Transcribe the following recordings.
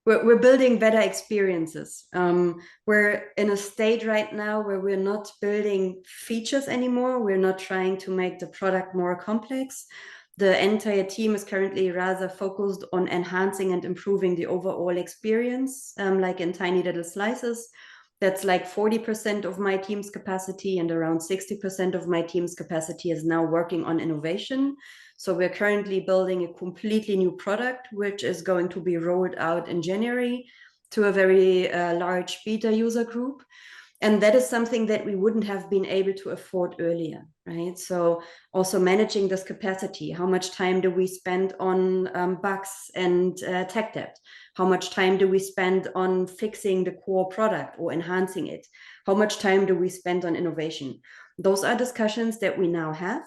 We're building better experiences. We're in a state right now where we're not building features anymore. We're not trying to make the product more complex. The entire team is currently rather focused on enhancing and improving the overall experience, like in tiny little slices. That's like 40% of my team's capacity, and around 60% of my team's capacity is now working on innovation. So we're currently building a completely new product, which is going to be rolled out in January to a very large beta user group. And that is something that we wouldn't have been able to afford earlier, right? So also managing this capacity, how much time do we spend on bugs and tech debt? How much time do we spend on fixing the core product or enhancing it? How much time do we spend on innovation? Those are discussions that we now have.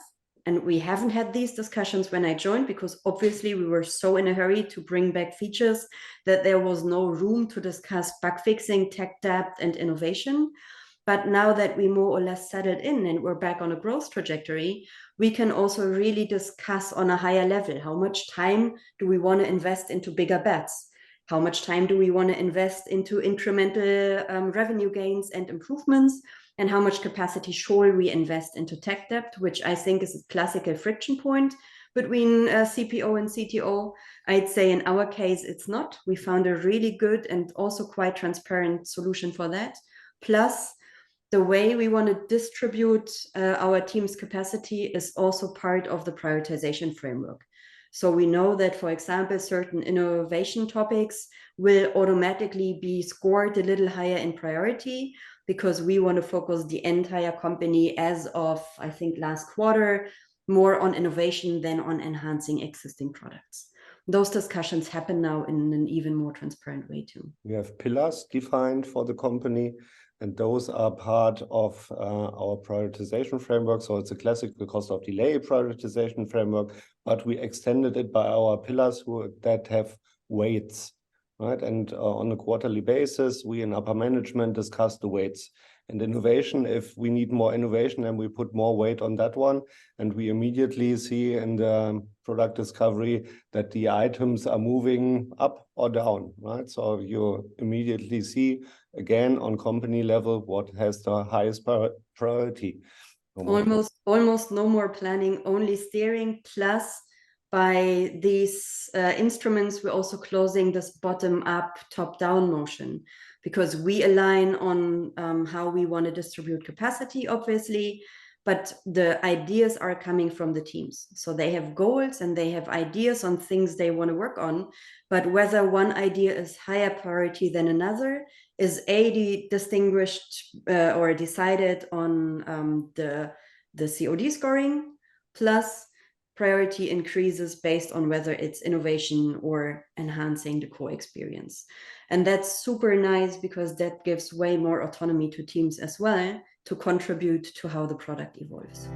And we haven't had these discussions when I joined, because obviously we were so in a hurry to bring back features that there was no room to discuss bug fixing, tech debt, and innovation. But now that we more or less settled in and we're back on a growth trajectory, we can also really discuss on a higher level, how much time do we want to invest into bigger bets? How much time do we want to invest into incremental revenue gains and improvements? And how much capacity should we invest into tech debt, which I think is a classical friction point between CPO and CTO. I'd say in our case, it's not. We found a really good and also quite transparent solution for that. Plus, the way we want to distribute our team's capacity is also part of the prioritization framework. So we know that, for example, certain innovation topics will automatically be scored a little higher in priority, because we want to focus the entire company as of, I think, last quarter, more on innovation than on enhancing existing products. Those discussions happen now in an even more transparent way too. We have pillars defined for the company, and those are part of our prioritization framework. So it's a classical cost of delay prioritization framework, but we extended it by our pillars that have weights, right? And on a quarterly basis, we in upper management discuss the weights. And innovation, if we need more innovation, then we put more weight on that one. And we immediately see in the product discovery that the items are moving up or down, right? So you immediately see, again, on company level, what has the highest priority. Almost no more planning, only steering. Plus, by these instruments, we're also closing this bottom-up, top-down motion, because we align on how we want to distribute capacity, obviously, but the ideas are coming from the teams. So they have goals and they have ideas on things they want to work on, but whether one idea is higher priority than another is distinguished or decided on the COD scoring, plus priority increases based on whether it's innovation or enhancing the core experience. And that's super nice, because that gives way more autonomy to teams as well to contribute to how the product evolves.